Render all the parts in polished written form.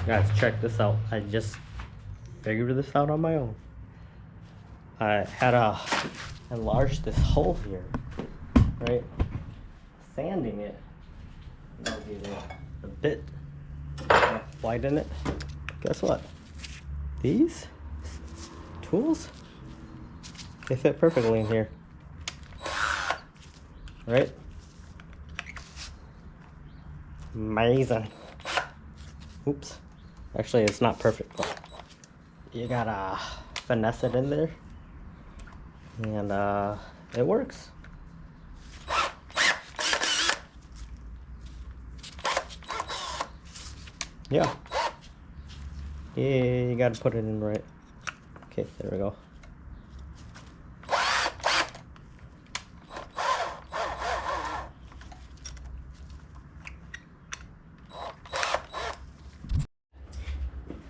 Guys, check this out. I just figured this out on my own. I had to enlarge this hole here, right? Sanding it, a bit, widen it. Guess what? These tools, they fit perfectly in here, right? Amazing. Oops. Actually, it's not perfect, but you gotta finesse it in there, and it works. Yeah. Yeah, you gotta put it in right. Okay, there we go.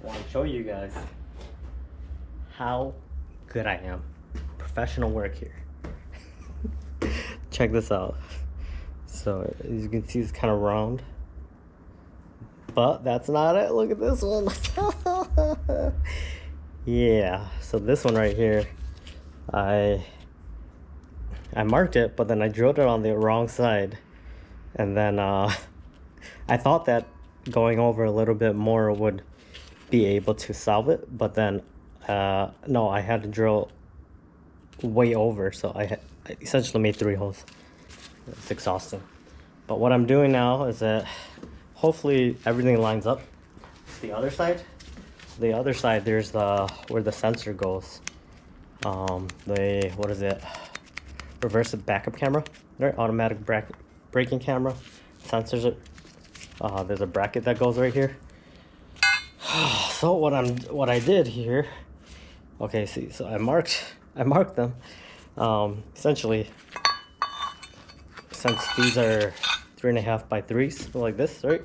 I want to show you guys how good I am. Professional work here. Check this out. So as you can see, it's kind of round, but that's not it. Look at this one. Yeah, so this one right here, I marked it, but then I drilled it on the wrong side, and then I thought that going over a little bit more would be able to solve it, but then no, I had to drill way over, so I essentially made 3 holes. It's exhausting. But what I'm doing now is that hopefully everything lines up. The other side, there's where the sensor goes. What is it? Reverse backup camera, right? Automatic braking camera. Sensors are, there's a bracket that goes right here. So what I did here, okay, see, so I marked them. Essentially, since these are 3.5 by 3s, like this, right?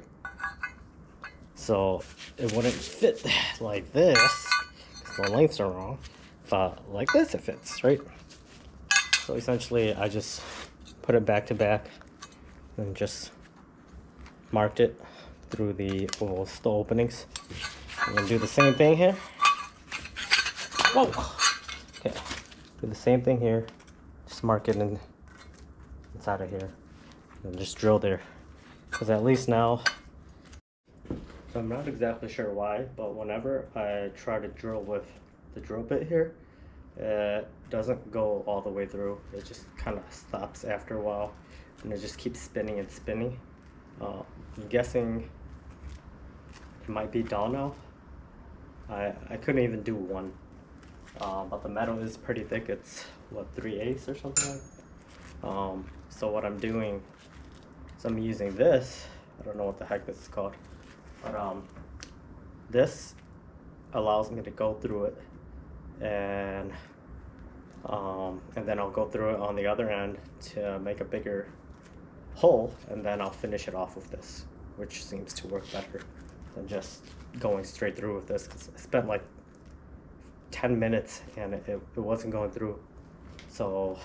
So it wouldn't fit like this, because the lengths are wrong. But like this, it fits, right? So essentially, I just put it back to back and just marked it through the openings. I'm gonna do the same thing here. Whoa! Okay, do the same thing here. Just mark it inside of here, and just drill there. Because at least now, so I'm not exactly sure why, but whenever I try to drill with the drill bit here, it doesn't go all the way through. It just kind of stops after a while, and it just keeps spinning and spinning. I'm guessing it might be dull now. I couldn't even do one, but the metal is pretty thick. It's what, 3/8 or something like. So what I'm doing is I'm using this. I don't know what the heck this is called, but this allows me to go through it, and then I'll go through it on the other end to make a bigger hole, and then I'll finish it off with this, which seems to work better than just going straight through with this, because I spent like 10 minutes and it wasn't going through. So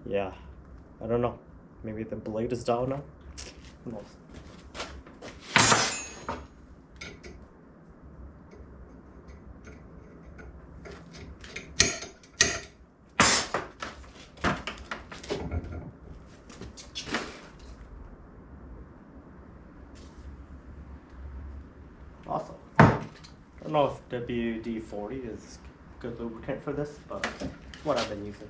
yeah, I don't know, maybe the blade is down now, who knows. Awesome. I don't know if WD-40 is good lubricant for this, but it's what I've been using.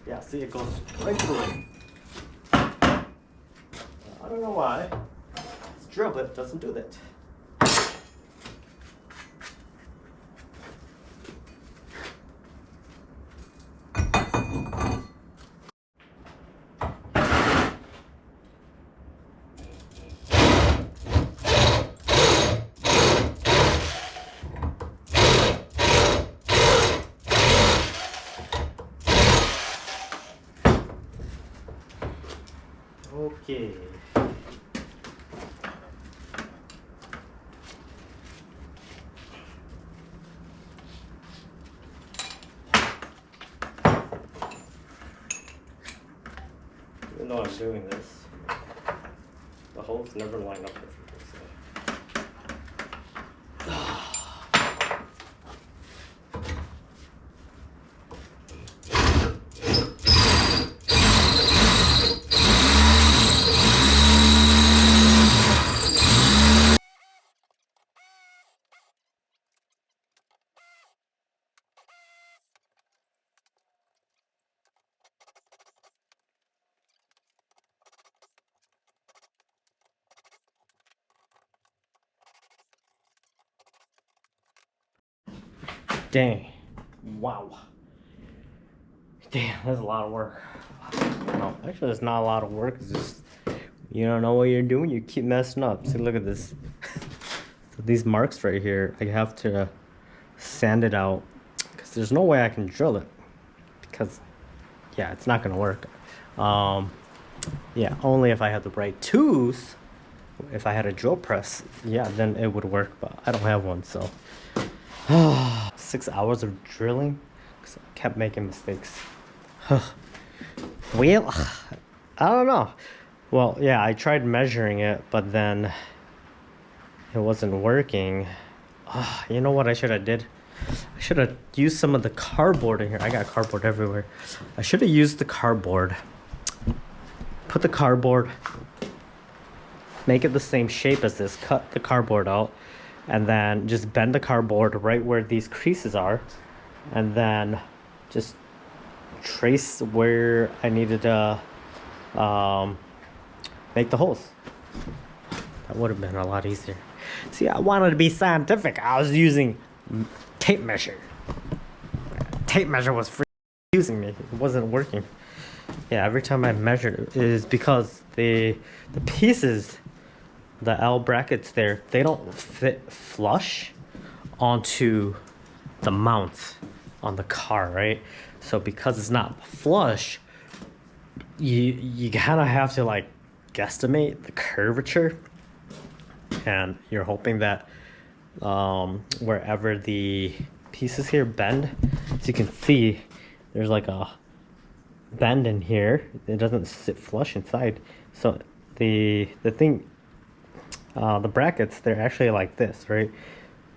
Yeah, see, it goes right through it. I don't know why. This drill bit doesn't do that. Okay. Even though I'm doing this, the holes never line up perfectly. So. Dang. Wow. Damn, that's a lot of work. No, actually, it's not a lot of work. It's just, you don't know what you're doing, you keep messing up. See, look at this. So these marks right here, I have to sand it out because there's no way I can drill it because, yeah, it's not going to work. Yeah, only if I had the right tools. If I had a drill press, yeah, then it would work, but I don't have one, so. 6 hours of drilling because I kept making mistakes. Well, I don't know. Well, yeah, I tried measuring it, but then it wasn't working. You know what I should have did? I should have used some of the cardboard in here. I got cardboard everywhere. I should have used the cardboard. Put the cardboard, make it the same shape as this, cut the cardboard out, and then just bend the cardboard right where these creases are, and then just trace where I needed to make the holes. That would have been a lot easier. See, I wanted to be scientific. I was using tape measure. Tape measure was free using me. It wasn't working. Yeah, every time I measured it is because the pieces, the L brackets there, they don't fit flush onto the mount on the car, right? So because it's not flush, you kind of have to like guesstimate the curvature, and you're hoping that wherever the pieces here bend, as you can see, there's like a bend in here. It doesn't sit flush inside, so the thing, the brackets, they're actually like this, right?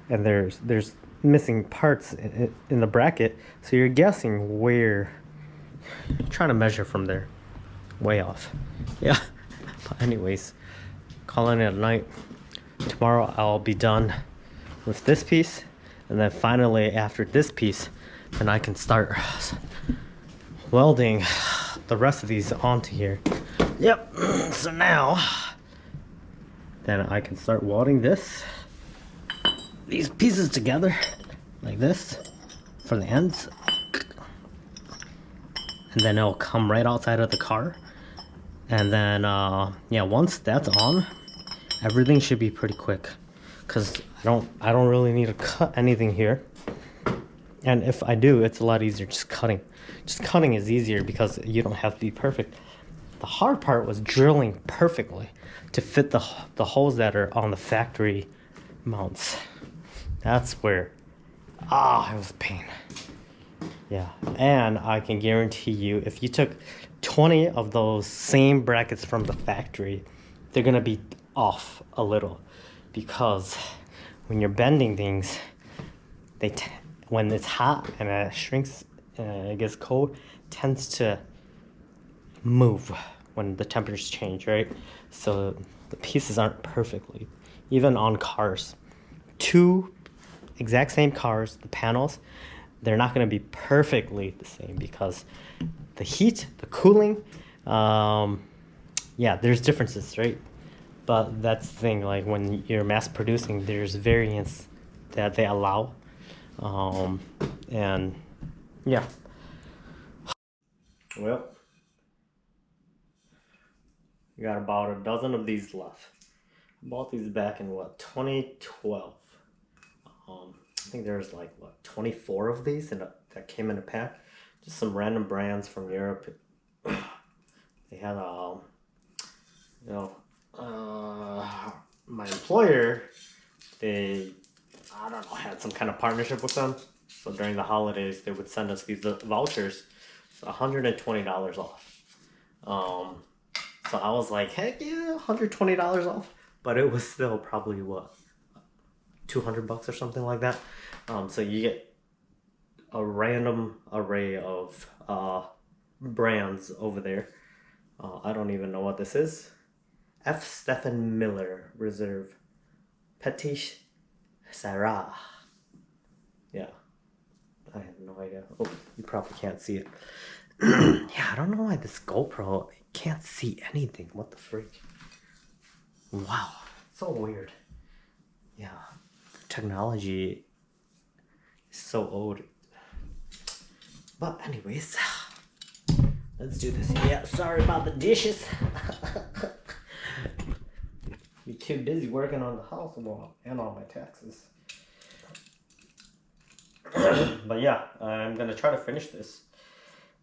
And there's missing parts in the bracket, so you're guessing where, trying to measure from there, way off. Yeah. But anyways, calling it a night. Tomorrow I'll be done with this piece, and then finally after this piece, then I can start welding the rest of these onto here. Yep. So now then I can start welding these pieces together like this for the ends, and then it'll come right outside of the car. And then yeah, once that's on, everything should be pretty quick, because I don't really need to cut anything here. And if I do, it's a lot easier just cutting. Just cutting is easier because you don't have to be perfect. The hard part was drilling perfectly to fit the holes that are on the factory mounts. That's where, it was a pain. Yeah, and I can guarantee you, if you took 20 of those same brackets from the factory, they're gonna be off a little, because when you're bending things, when it's hot and it shrinks, it gets cold, tends to move when the temperatures change, right? So the pieces aren't perfectly, even on cars. Two exact same cars, the panels, they're not going to be perfectly the same because the heat, the cooling, yeah, there's differences, right? But that's the thing, like when you're mass producing, there's variants that they allow. And yeah. Well, we got about a dozen of these left. I bought these back in what, 2012. I think there's like what, 24 of these that came in a pack. Just some random brands from Europe. They had You know, my employer, they, I don't know, had some kind of partnership with them. So during the holidays, they would send us these vouchers, so $120 off. So I was like, heck yeah, $120 off. But it was still probably what, $200 or something like that. So you get a random array of brands over there. I don't even know what this is. F. Stephen Miller Reserve Petit Syrah. Yeah, I have no idea. Oh, you probably can't see it. Yeah, I don't know why this GoPro can't see anything. What the freak? Wow, so weird. Yeah, technology is so old. But anyways, let's do this. Yeah, sorry about the dishes. Be too busy working on the house and on my taxes. But yeah, I'm gonna try to finish this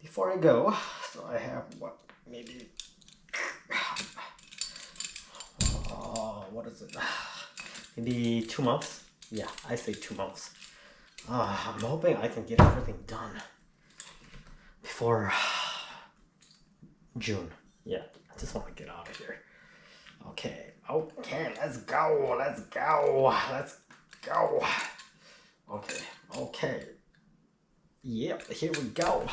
before I go. So I have what, maybe what is it? Maybe 2 months. Yeah, I say 2 months. I'm hoping I can get everything done before June. Yeah, I just want to get out of here. Okay, let's go. Okay. Yep, here we go.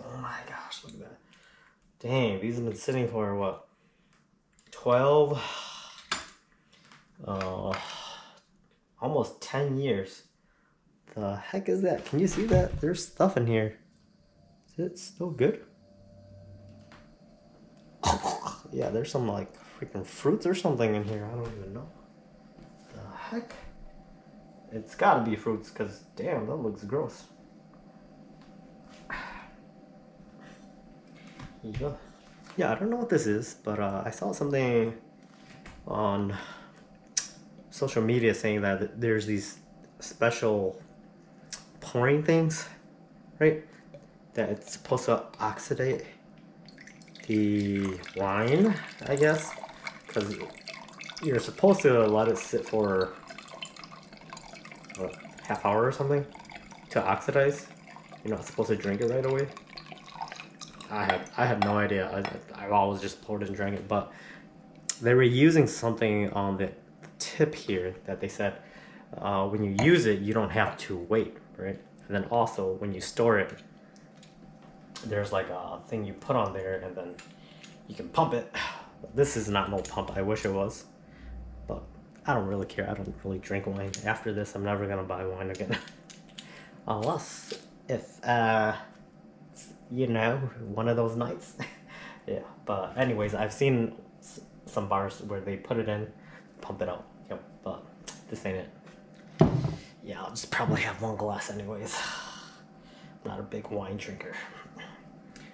Oh my gosh, look at that. Dang, these have been sitting for what? 12, almost 10 years. The heck is that? Can you see that? There's stuff in here. Is it still good? Yeah, there's some like freaking fruits or something in here. I don't even know. The heck? It's gotta be fruits, because damn, that looks gross. Yeah, I don't know what this is, but I saw something on social media saying that there's these special pouring things, right? That it's supposed to oxidate the wine, I guess, because you're supposed to let it sit for what, half hour or something to oxidize. You're not supposed to drink it right away. I have no idea. I've always just poured and drank it, but they were using something on the tip here that they said when you use it, you don't have to wait, right? And then also when you store it, there's like a thing you put on there and then you can pump it. This is not no pump. I wish it was, but I don't really care. I don't really drink wine. After this, I'm never gonna buy wine again. Unless if you know, one of those nights. Yeah, but anyways, I've seen some bars where they put it in, pump it out. Yep, but this ain't it. Yeah, I'll just probably have one glass anyways. I'm not a big wine drinker.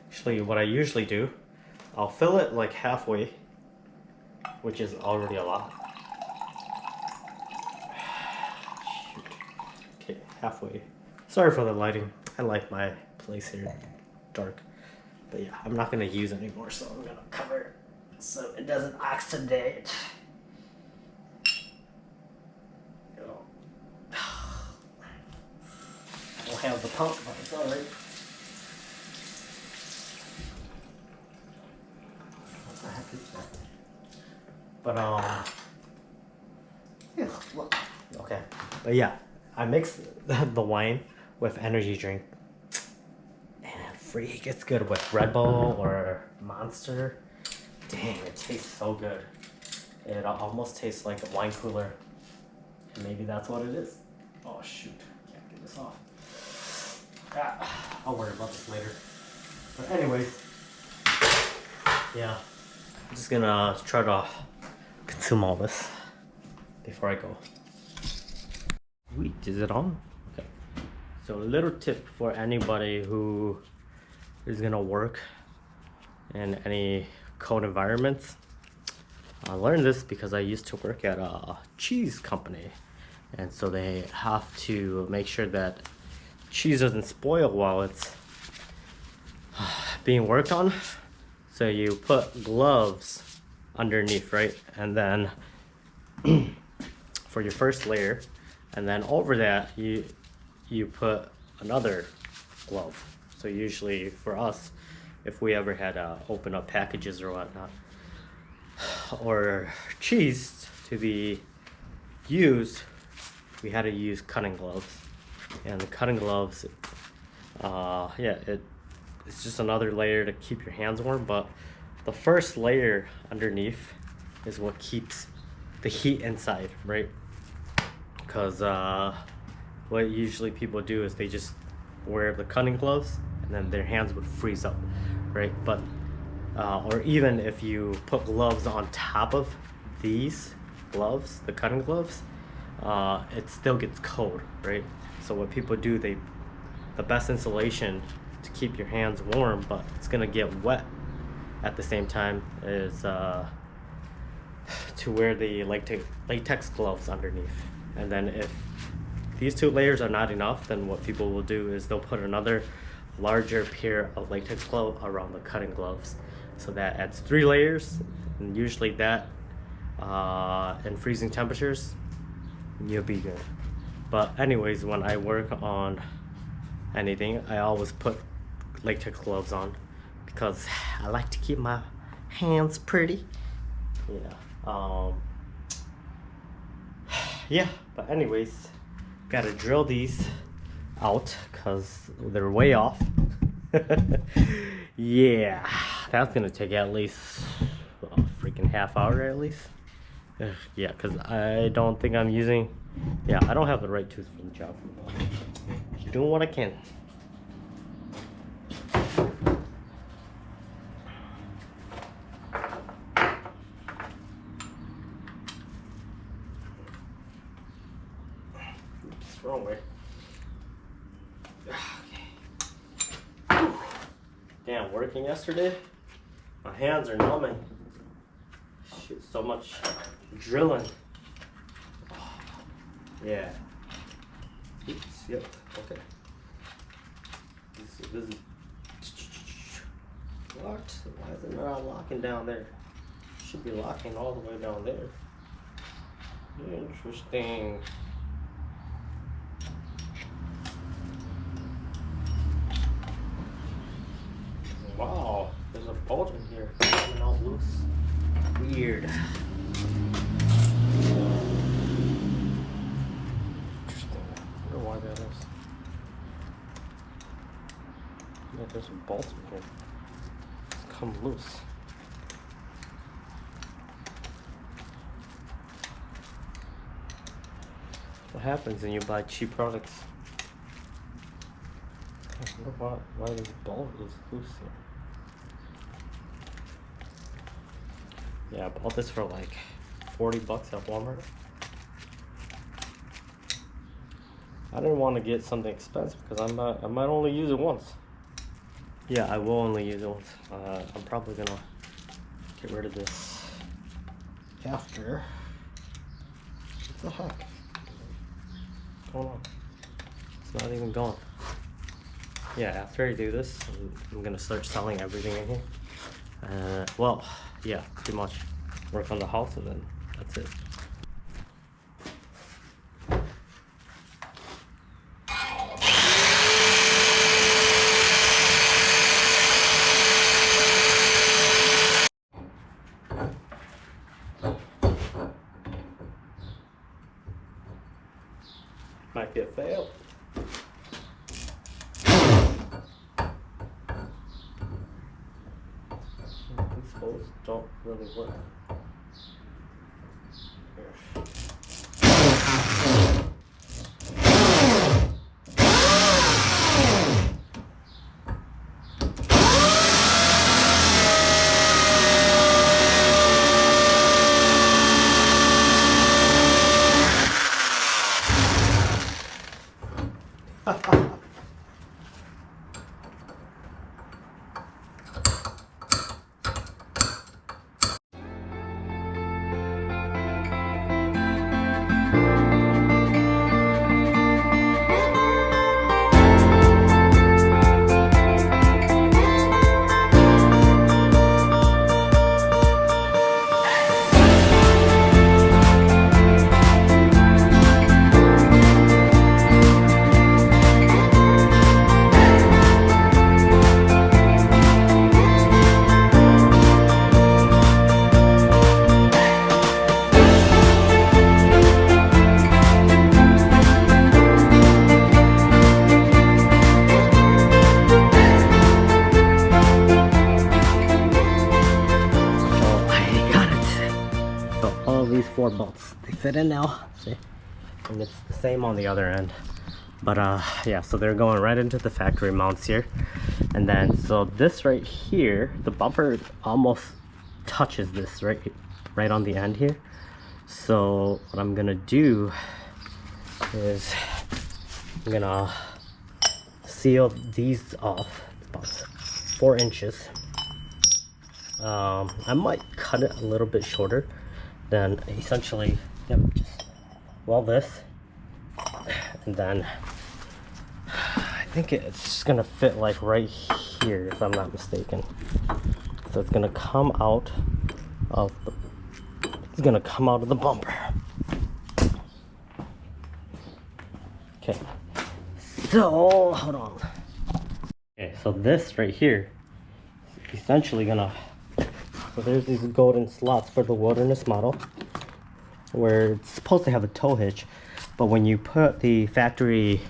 Actually, what I usually do, I'll fill it like halfway, which is already a lot. Shoot. Okay, halfway. Sorry for the lighting. I like my place here dark. But yeah, I'm not gonna use it anymore, so I'm gonna cover it so it doesn't oxidate. I don't have the pump, but it's alright. What the heck is that? But yeah, look. Okay. But yeah, I mix the wine with energy drink. Freak, it's good with Red Bull or Monster. Dang, it tastes so good. It almost tastes like a wine cooler. And maybe that's what it is. Oh shoot, can't get this off. I'll worry about this later. But anyways, yeah, I'm just gonna try to consume all this before I go. Wait, is it on? Okay. So a little tip for anybody who is gonna work in any cold environments. I learned this because I used to work at a cheese company, and so they have to make sure that cheese doesn't spoil while it's being worked on. So you put gloves underneath, right? And then for your first layer, and then over that you put another glove. So usually for us, if we ever had open up packages or whatnot, or cheese to be used, we had to use cutting gloves. And the cutting gloves, yeah, it's just another layer to keep your hands warm, but the first layer underneath is what keeps the heat inside, right? Because what usually people do is they just wear the cutting gloves and then their hands would freeze up, right? But or even if you put gloves on top of these gloves, the cutting gloves, it still gets cold, right? So what people do, the best insulation to keep your hands warm, but it's gonna get wet at the same time, is to wear the latex gloves underneath. And then if these two layers are not enough, then what people will do is they'll put another larger pair of latex glove around the cutting gloves. So that adds 3 layers, and usually that in freezing temperatures, you'll be good. But anyways, when I work on anything, I always put latex gloves on because I like to keep my hands pretty. Yeah. Yeah, but anyways, gotta drill these out because they're way off. Yeah, that's gonna take at least a freaking half hour at least. Yeah, because I don't think I'm using, yeah, I don't have the right tooth for the job. Just doing what I can. Oops, wrong way. Okay. Damn, working yesterday, my hands are numbing. Shit, so much drilling. Yeah. Oops, yep, okay. This is what? Why is it not locking down there? Should be locking all the way down there. Interesting. Wow, there's a bolt in here coming out loose. Weird. Interesting. I wonder why that is. Yeah, there's a bolt in here. It's come loose. What happens when you buy cheap products? I wonder why this bolt is loose here. Yeah, I bought this for like 40 bucks at Walmart. I didn't want to get something expensive because I might only use it once. Yeah, I will only use it once. I'm probably gonna get rid of this after. What the heck? What's going on? It's not even going. Yeah, after I do this, I'm gonna start selling everything in here. Well, yeah, pretty much work on the house and then that's it. Might be a fail. These holes don't really work. Here. bolts, they fit in now, see? And it's the same on the other end. But yeah, so they're going right into the factory mounts here. And then, so this right here, the bumper almost touches this right on the end here. So what I'm gonna do is I'm gonna seal these off about 4 inches. I might cut it a little bit shorter, then essentially, yep, just weld this, and then I think it's just gonna fit like right here if I'm not mistaken. So it's gonna come out of the bumper. Okay, so hold on. Okay, so this right here is essentially gonna, so there's these golden slots for the Wilderness model where it's supposed to have a tow hitch, but when you put the factory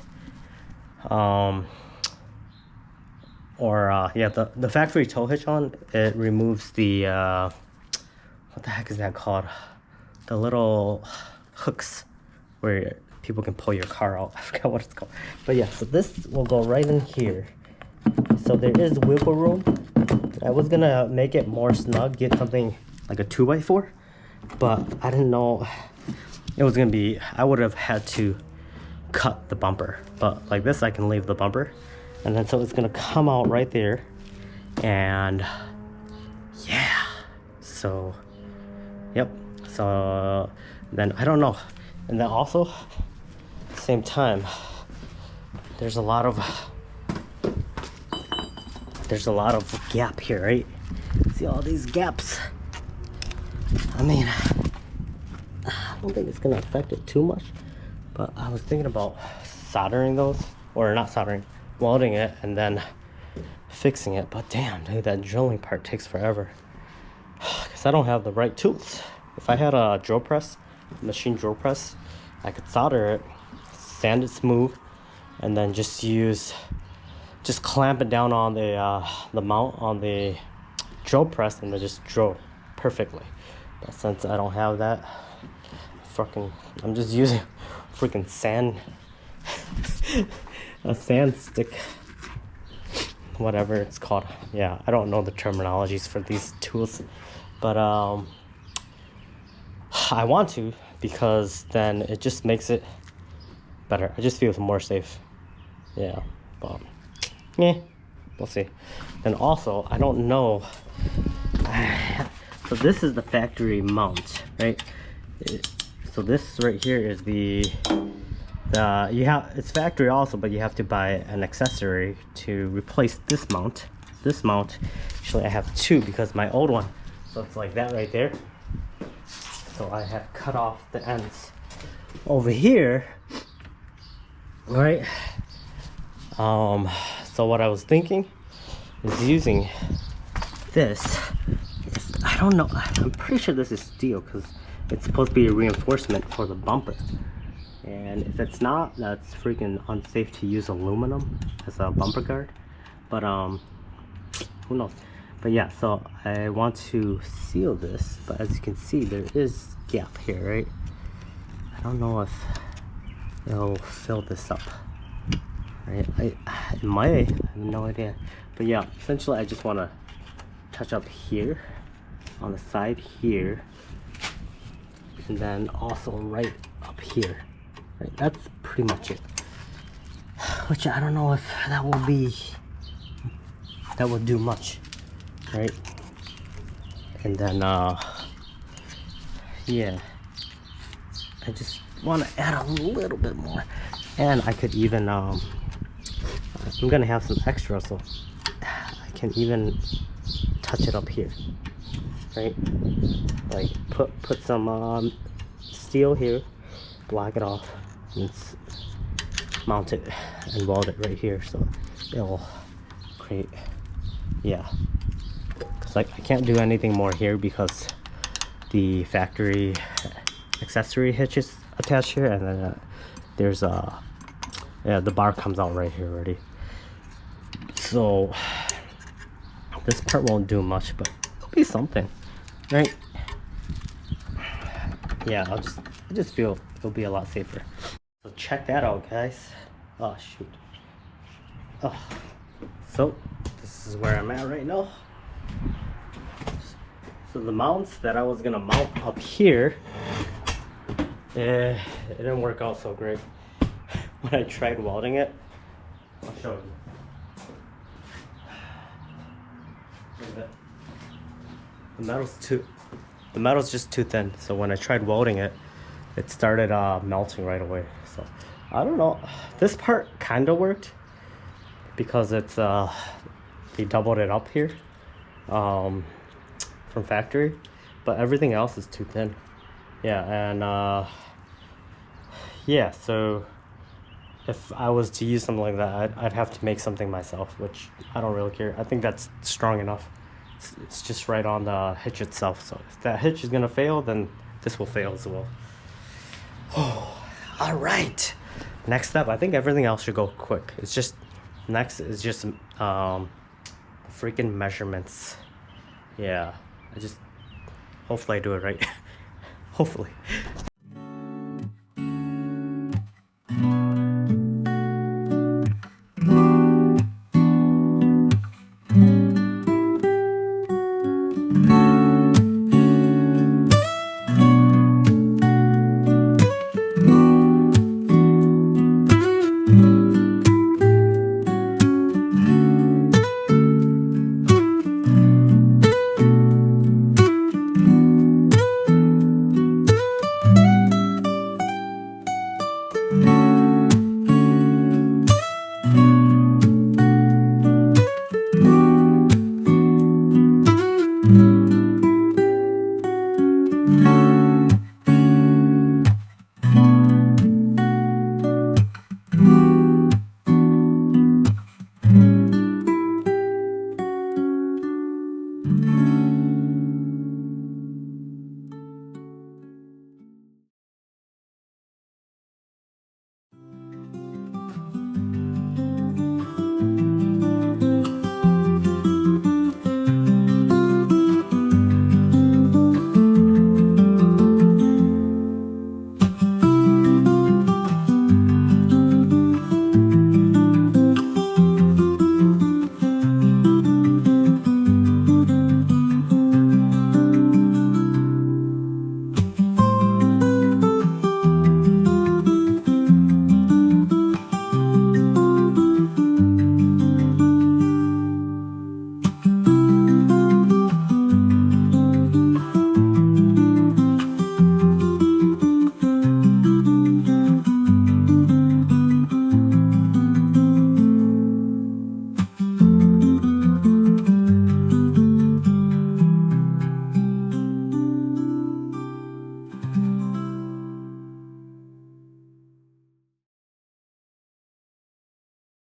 the factory tow hitch on, it removes the what the heck is that called, the little hooks where people can pull your car out. I forgot what it's called, but yeah, so this will go right in here. So there is wiggle room. I was gonna make it more snug, get something like a 2x4, but I didn't know it was gonna be, I would have had to cut the bumper, but like this I can leave the bumper, and then so it's gonna come out right there. And yeah, so yep, so then I don't know. And then also same time, there's a lot of gap here, right? See all these gaps? I mean, I don't think it's gonna affect it too much, but I was thinking about soldering those, or not soldering, welding it and then fixing it. But damn, dude, that drilling part takes forever because I don't have the right tools. If I had a drill press, machine drill press, I could solder it, sand it smooth, and then just clamp it down on the mount on the drill press and then just drill perfectly. But since I don't have that, I'm just using freaking sand, a sand stick, whatever it's called. Yeah, I don't know the terminologies for these tools, but I want to, because then it just makes it better. I just feel more safe. Yeah, but yeah, we'll see. And also, I don't know. So this is the factory mount, right? So this right here is it's factory also, but you have to buy an accessory to replace this mount. This mount, actually I have 2 because my old one, so it's like that right there. So I have cut off the ends over here, right? So what I was thinking is using this. I don't know, I'm pretty sure this is steel because it's supposed to be a reinforcement for the bumper. And if it's not, that's freaking unsafe to use aluminum as a bumper guard. But who knows? But yeah, so I want to seal this, but as you can see, there is gap here, right? I don't know if it'll fill this up, right? It might, I have no idea. But yeah, essentially I just want to touch up here on the side here, and then also right up here, right? That's pretty much it, which I don't know if that will do much, right? And then yeah, I just want to add a little bit more, and I could even I'm gonna have some extra, so I can even touch it up here, right? Like put some steel here, block it off, and mount it and weld it right here, so it'll create, yeah. Cause like I can't do anything more here because the factory accessory hitch is attached here, and then there's the bar comes out right here already. So this part won't do much, but it'll be something, right? yeah, I just feel it'll be a lot safer. So check that out, guys. Oh shoot. Oh, so this is where I'm at right now. So the mounts that I was gonna mount up here, it didn't work out so great. When I tried welding it, I'll show you. Look at that. The metal's just too thin. So when I tried welding it, it started melting right away. So I don't know. This part kind of worked because it's they doubled it up here from factory, but everything else is too thin. Yeah, and yeah, so if I was to use something like that, I'd have to make something myself, which I don't really care. I think that's strong enough. It's just right on the hitch itself. So if that hitch is gonna fail, then this will fail as well. Oh, all right. Next up, I think everything else should go quick. It's just next is just freaking measurements. Yeah, hopefully I do it right. Hopefully.